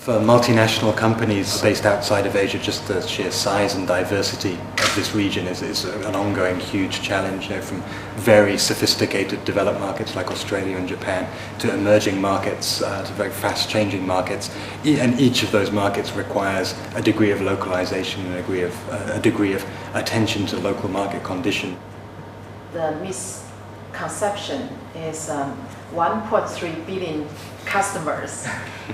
For multinational companies based outside of Asia, just the sheer size and diversity of this region is an ongoing huge challenge. From very sophisticated developed markets like Australia and Japan to emerging markets, to very fast-changing markets, and each of those markets requires a degree of localization and a degree of attention to local market condition. The misconception is 1.3 billion customers.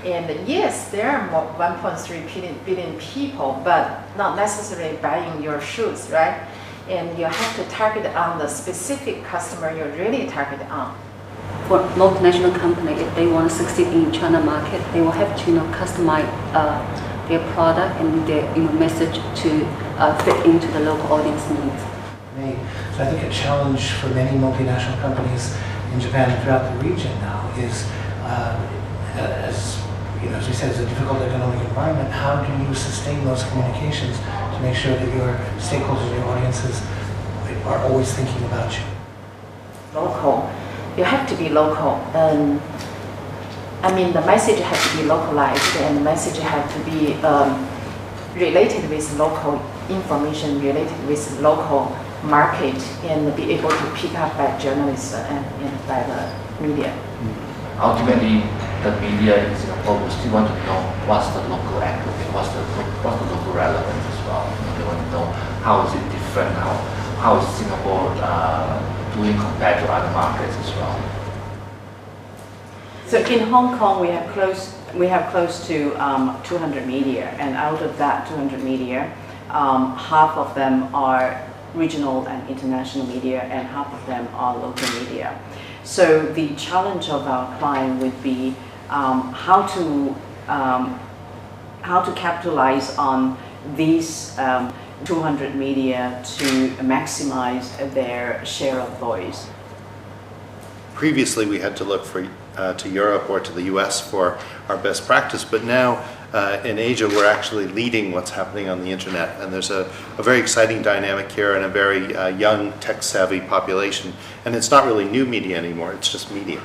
And yes, there are 1.3 billion people, but not necessarily buying your shoes, right? And you have to target on the specific customer you're really targeted on. For multinational company, if they want to succeed in China market, they will have to customize their product and their message to fit into the local audience needs. So I think a challenge for many multinational companies in Japan and throughout the region now is, as we said, it's a difficult economic environment. How do you sustain those communications to make sure that your stakeholders, your audiences, are always thinking about you? Local. You have to be local. The message has to be localized, and the message has to be related with local information, related with local market, and be able to pick up by journalists and by the media. Ultimately, the media in Singapore will still want to know what's the local angle, what's the local relevance as well. They want to know how is it different, how is Singapore doing compared to other markets as well. So in Hong Kong, we have close to 200 media, and out of that 200 media, half of them are regional and international media, and half of them are local media. So the challenge of our client would be how to capitalize on these 200 media to maximize their share of voice. Previously, we had to look to Europe or to the US for our best practice, but now in Asia, we're actually leading what's happening on the internet, and there's a very exciting dynamic here and a very young, tech-savvy population, and it's not really new media anymore, it's just media.